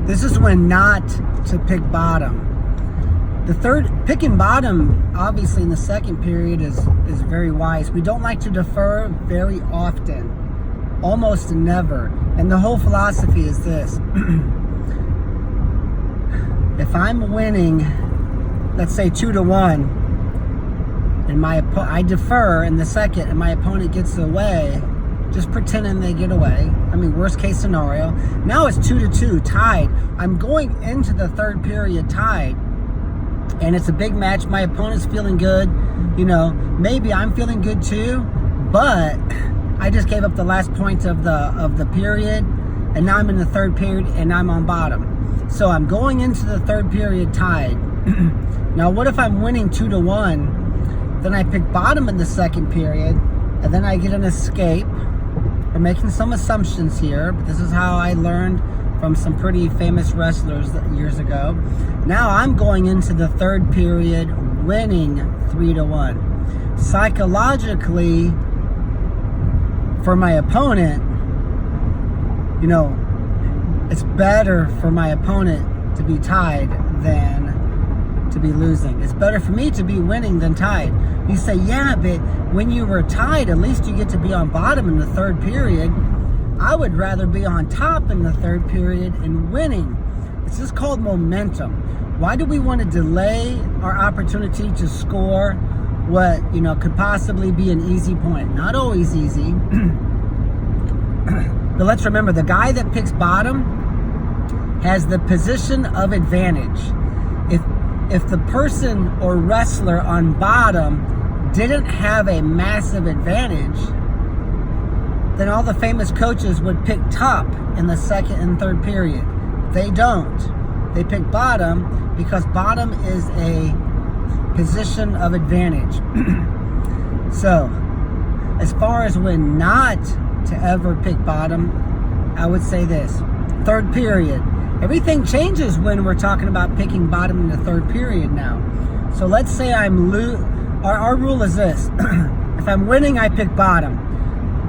This is when not to pick bottom. Picking bottom, obviously in the second period is very wise. We don't like to defer very often, almost never. And the whole philosophy is this. If I'm winning, let's say 2-1, and I defer in the second and my opponent gets away, just pretending they get away. I mean, worst case scenario. Now it's 2-2, tied. I'm going into the third period tied, and it's a big match. My opponent's feeling good. You know, maybe I'm feeling good too, but I just gave up the last point of the period, and now I'm in the third period and I'm on bottom. So I'm going into the third period tied. Now, what if I'm winning 2-1? Then I pick bottom in the second period, and then I get an escape. We're making some assumptions here, but this is how I learned from some pretty famous wrestlers years ago. Now I'm going into the third period winning 3-1. Psychologically, for my opponent, you know, it's better for my opponent to be tied than to be losing. It's better for me to be winning than tied. You say, yeah, but when you were tied, at least you get to be on bottom in the third period. I would rather be on top in the third period and winning. It's just called momentum. Why do we want to delay our opportunity to score what, you know, could possibly be an easy point? Not always easy. But let's remember, the guy that picks bottom has the position of advantage. If the person or wrestler on bottom didn't have a massive advantage, then all the famous coaches would pick top in the second and third period. They don't. They pick bottom because bottom is a position of advantage. So, as far as when not to ever pick bottom, I would say this. Third period. Everything changes when we're talking about picking bottom in the third period now. So let's say our rule is this. If I'm winning, I pick bottom.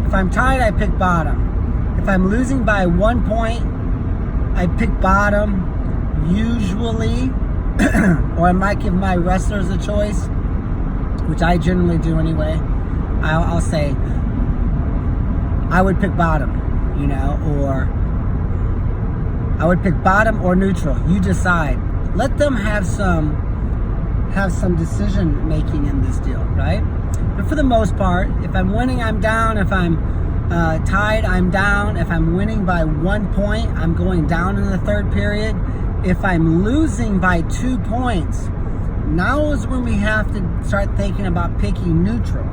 If I'm tied, I pick bottom. If I'm losing by 1 point, I pick bottom, usually. Or I might give my wrestlers a choice, which I generally do anyway. I'll say, I would pick bottom, you know, or I would pick bottom or neutral. You decide. Let them have some decision making in this deal, right? But for the most part, if I'm winning, I'm down. If I'm tied, I'm down. If I'm winning by 1 point, I'm going down in the third period. If I'm losing by 2 points, now is when we have to start thinking about picking neutral.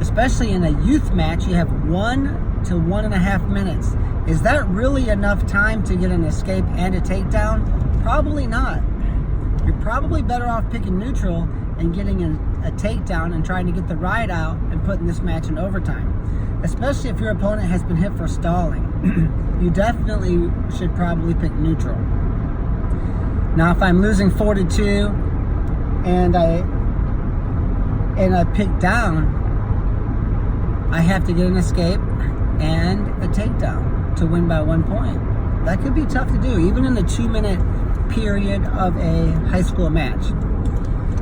Especially in a youth match, you have 1 to 1.5 minutes. Is that really enough time to get an escape and a takedown? Probably not. You're probably better off picking neutral and getting a takedown and trying to get the ride out and putting this match in overtime. Especially if your opponent has been hit for stalling. You definitely should probably pick neutral. Now, if I'm losing 4-2 and I pick down, I have to get an escape and a takedown to win by 1 point. That could be tough to do, even in the 2-minute period of a high school match.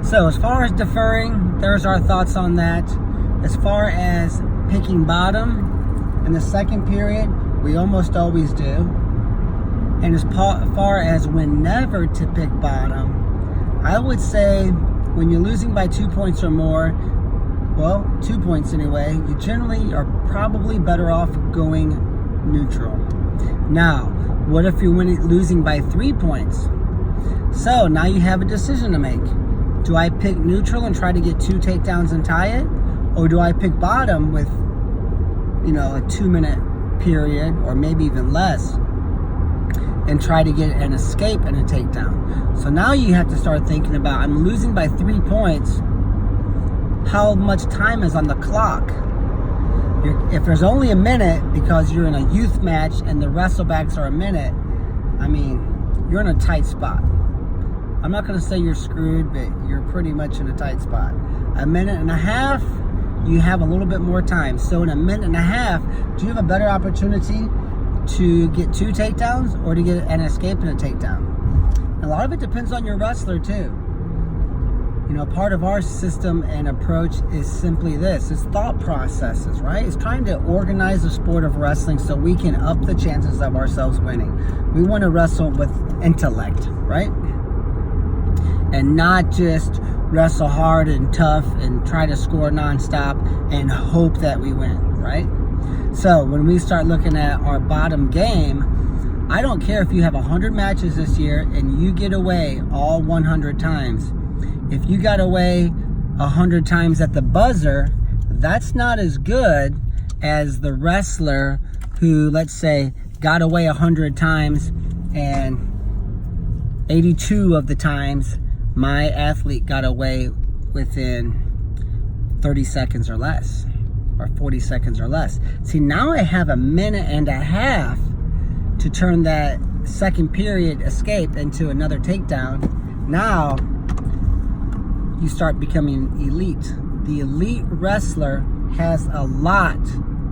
So as far as deferring, there's our thoughts on that. As far as picking bottom in the second period, we almost always do. And as far as when never to pick bottom, I would say when you're losing by 2 points or more, well, 2 points anyway, you generally are probably better off going neutral. Now, what if you're losing by 3 points? So now you have a decision to make. Do I pick neutral and try to get 2 takedowns and tie it? Or do I pick bottom with, you know, a 2-minute period or maybe even less and try to get an escape and a takedown? So now you have to start thinking about, I'm losing by 3 points. How much time is on the clock? If there's only a minute because you're in a youth match and the wrestlebacks are a minute, I mean, you're in a tight spot. I'm not going to say you're screwed, but you're pretty much in a tight spot. A minute and a half, you have a little bit more time. So in a minute and a half, do you have a better opportunity to get 2 takedowns or to get an escape and a takedown. A lot of it depends on your wrestler too. You know, part of our system and approach is simply this. It's thought processes, right? It's trying to organize the sport of wrestling so we can up the chances of ourselves winning. We want to wrestle with intellect, right? And not just wrestle hard and tough and try to score nonstop and hope that we win, right? So when we start looking at our bottom game, I don't care if you have 100 matches this year and you get away all 100 times. If you got away 100 times at the buzzer, that's not as good as the wrestler who, let's say, got away 100 times and 82 of the times my athlete got away within 30 seconds or less, or 40 seconds or less. See, now I have a minute and a half to turn that second period escape into another takedown. Now you start becoming elite. The elite wrestler has a lot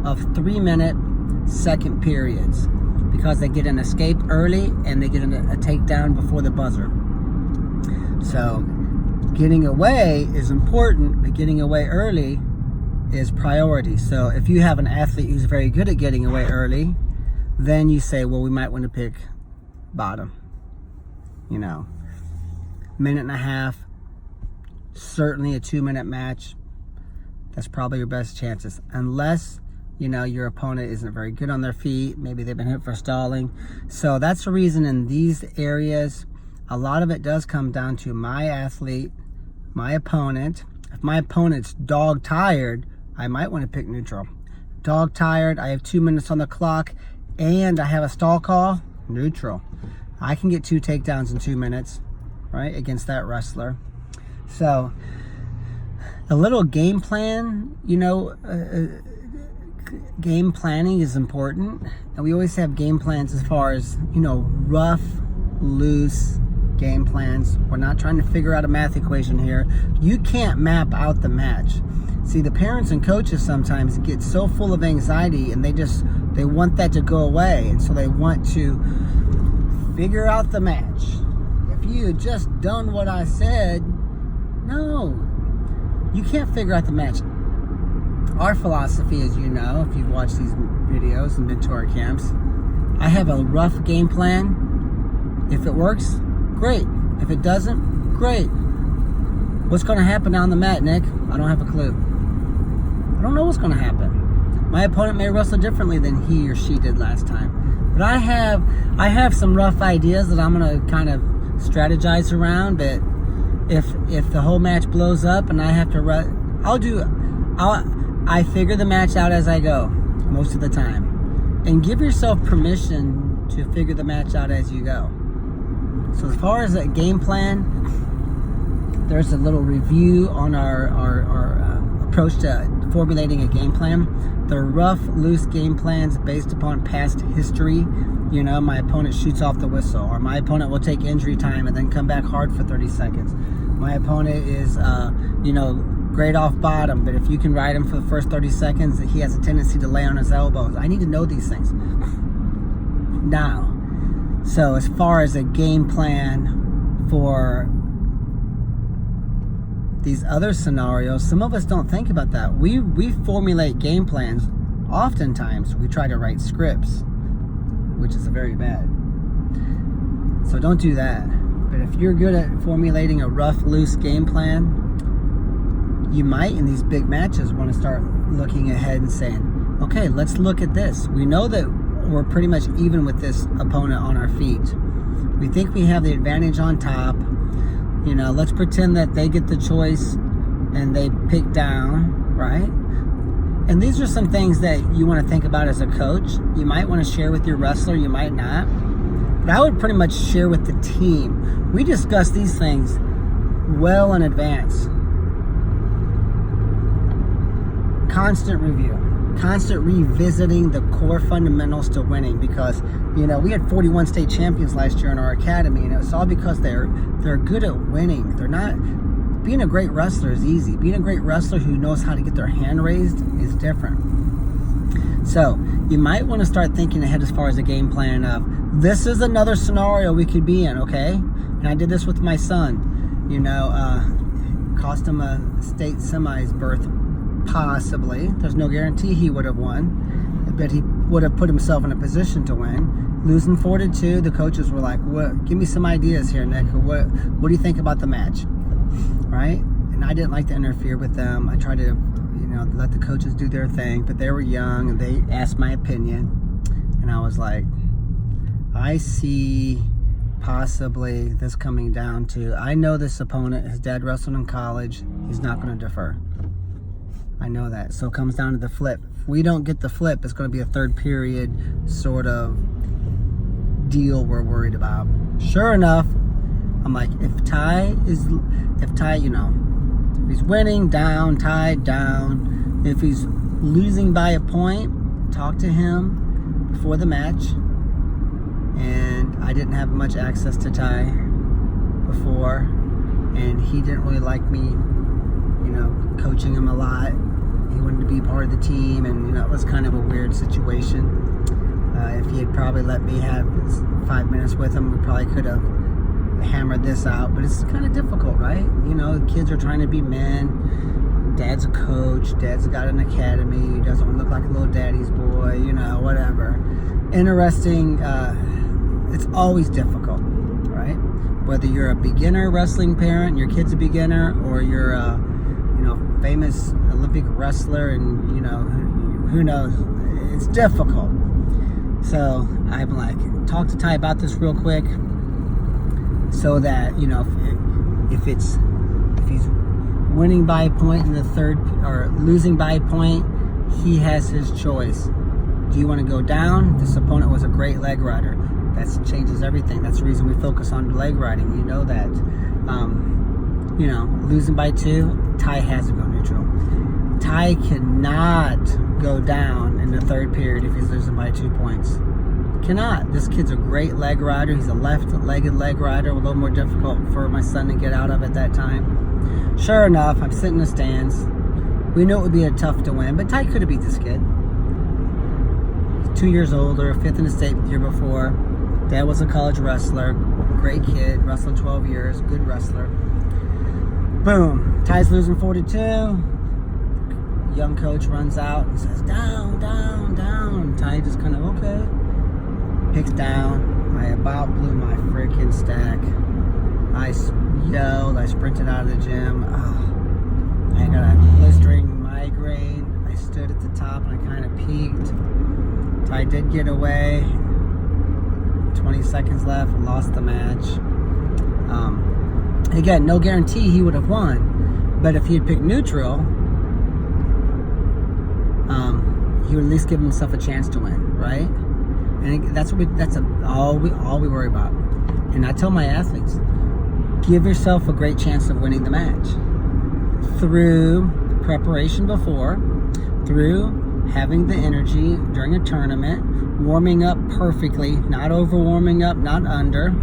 of 3-minute second periods because they get an escape early and they get a takedown before the buzzer. So getting away is important, but getting away early is priority. So if you have an athlete who's very good at getting away early, then you say, well, we might want to pick bottom. You know, minute and a half, certainly a 2-minute match. That's probably your best chances. Unless, you know, your opponent isn't very good on their feet. Maybe they've been hit for stalling. So that's the reason in these areas, a lot of it does come down to my athlete, my opponent. If my opponent's dog tired, I might want to pick neutral. Dog tired, I have 2 minutes on the clock, and I have a stall call, neutral. I can get 2 takedowns in 2 minutes, right, against that wrestler. So a little game plan, you know, game planning is important. And we always have game plans as far as, you know, rough, loose game plans. We're not trying to figure out a math equation here. You can't map out the match. See, the parents and coaches sometimes get so full of anxiety and they want that to go away. And so they want to figure out the match. If you had just done what I said, no, you can't figure out the match. Our philosophy, as you know, if you've watched these videos and been to our camps, I have a rough game plan. If it works, great. If it doesn't, great. What's going to happen on the mat, Nick? I don't have a clue. I don't know what's going to happen. My opponent may wrestle differently than he or she did last time. But I have some rough ideas that I'm going to kind of strategize around. But if the whole match blows up and I have to I figure the match out as I go most of the time. And give yourself permission to figure the match out as you go. So as far as a game plan, there's a little review on our approach to formulating a game plan. The rough, loose game plans based upon past history. You know, my opponent shoots off the whistle, or my opponent will take injury time and then come back hard for 30 seconds. My opponent is, you know, great off bottom, but if you can ride him for the first 30 seconds, he has a tendency to lay on his elbows. I need to know these things. Now, so as far as a game plan for these other scenarios, some of us don't think about that. We formulate game plans. Oftentimes, we try to write scripts, which is very bad. So don't do that. But if you're good at formulating a rough, loose game plan, you might, in these big matches, want to start looking ahead and saying, okay, let's look at this. We know that we're pretty much even with this opponent on our feet. We think we have the advantage on top. You know, let's pretend that they get the choice and they pick down, right? And these are some things that you want to think about as a coach. You might want to share with your wrestler, you might not. But I would pretty much share with the team. We discuss these things well in advance. Constant review. Constant revisiting the core fundamentals to winning, because, you know, we had 41 state champions last year in our academy, and it was all because they're good at winning. They're not, being a great wrestler is easy. Being a great wrestler who knows how to get their hand raised is different. So you might want to start thinking ahead as far as a game plan of, this is another scenario we could be in, okay? And I did this with my son. You know, cost him a state semis berth, possibly. There's no guarantee he would have won, but he would have put himself in a position to win. Losing 4-2, the coaches were like, "What? Give me some ideas here, Nick. What do you think about the match?" Right? And I didn't like to interfere with them. I tried to, you know, let the coaches do their thing, but they were young and they asked my opinion, and I was like, I see possibly this coming down to, I know this opponent, his dad wrestled in college, he's not going to defer. I know that. So it comes down to the flip. If we don't get the flip, it's going to be a third period sort of deal we're worried about. Sure enough, I'm like, if Ty, you know, if he's winning, down, tied, down. If he's losing by a point, talk to him before the match. And I didn't have much access to Ty before, and he didn't really like me, you know, coaching him a lot. He wanted to be part of the team, and, you know, it was kind of a weird situation. If he had probably let me have 5 minutes with him, we probably could have hammered this out, but it's kind of difficult, right? You know, kids are trying to be men. Dad's a coach. Dad's got an academy. He doesn't want to look like a little daddy's boy, you know, whatever. Interesting. It's always difficult, right? Whether you're a beginner wrestling parent, your kid's a beginner, or you're a, you know, famous Olympic wrestler, and, you know, who knows? It's difficult. So I'm like, talk to Ty about this real quick, so that, you know, if he's winning by a point in the third, or losing by a point, he has his choice. Do you want to go down? This opponent was a great leg rider. That changes everything. That's the reason we focus on leg riding. You know that. You know, losing by 2, Ty has to go neutral. Ty cannot go down in the third period if he's losing by 2 points. Cannot. This kid's a great leg rider. He's a left-legged leg rider. A little more difficult for my son to get out of at that time. Sure enough, I'm sitting in the stands. We knew it would be a tough to win, but Ty could have beat this kid. 2 years older, 5th in the state the year before. Dad was a college wrestler, great kid, wrestled 12 years, good wrestler. Boom, Ty's losing 4-2. Young coach runs out and says, down, down, down. Ty just kind of, okay. Picks down. I about blew my freaking stack. I yelled, I sprinted out of the gym. Oh, I got a blistering migraine. I stood at the top and I kind of peeked. Ty did get away. 20 seconds left, lost the match. Again, no guarantee he would have won, but if he had picked neutral, he would at least give himself a chance to win, right? And that's all we worry about. And I tell my athletes, give yourself a great chance of winning the match through preparation before, through having the energy during a tournament, warming up perfectly, not over warming up, not under.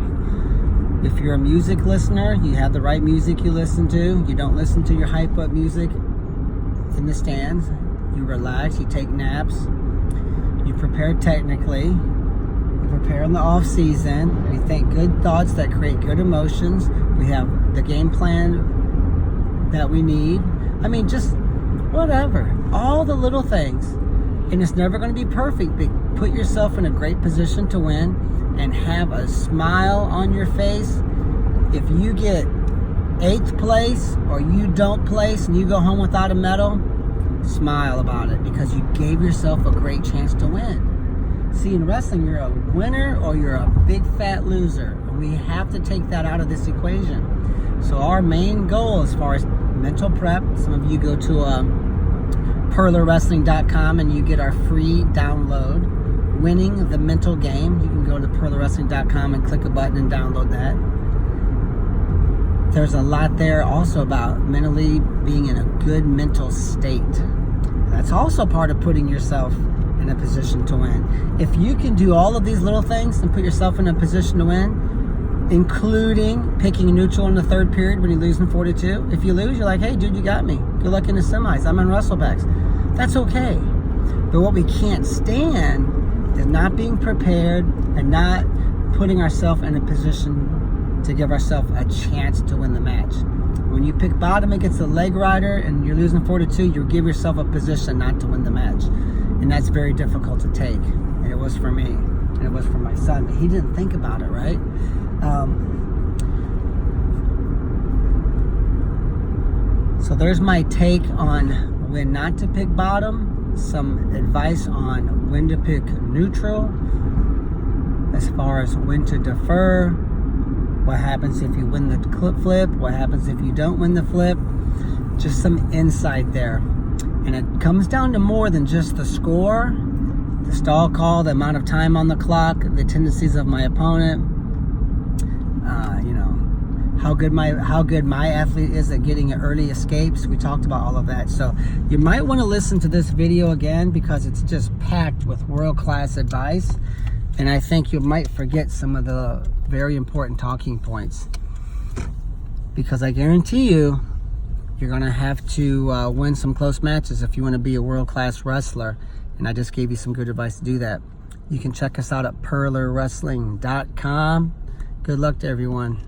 If you're a music listener, you have the right music you listen to. You don't listen to your hype up music in the stands. You relax, you take naps, you prepare technically, you prepare in the off season. We think good thoughts that create good emotions. We have the game plan that we need. I mean, just whatever, all the little things. And it's never going to be perfect, but put yourself in a great position to win and have a smile on your face. If you get 8th place or you don't place and you go home without a medal, smile about it, because you gave yourself a great chance to win. See, in wrestling, you're a winner or you're a big fat loser. And we have to take that out of this equation. So our main goal as far as mental prep, some of you go to PurlerWrestling.com and you get our free download, Winning the Mental Game. You can go to PurlerWrestling.com and click a button and download that. There's a lot there also about mentally being in a good mental state. That's also part of putting yourself in a position to win. If you can do all of these little things and put yourself in a position to win, including picking neutral in the third period when you're losing 4-2. If you lose, you're like, hey, dude, you got me. Good luck in the semis. I'm in WrestleBacks. That's okay. But what we can't stand is not being prepared and not putting ourselves in a position to give ourselves a chance to win the match. When you pick bottom against a leg rider and you're losing 4-2, you give yourself a position not to win the match. And that's very difficult to take. And it was for me. And it was for my son. But he didn't think about it, right? So there's my take on when not to pick bottom. Some advice on when to pick neutral. As far as when to defer. What happens if you win the flip? What happens if you don't win the flip? Just some insight there. And it comes down to more than just the score, the stall call, the amount of time on the clock, the tendencies of my opponent, how good my athlete is at getting early escapes. We talked about all of that. So you might want to listen to this video again because it's just packed with world-class advice. And I think you might forget some of the very important talking points. Because I guarantee you, you're going to have to win some close matches if you want to be a world-class wrestler. And I just gave you some good advice to do that. You can check us out at purlerwrestling.com. Good luck to everyone.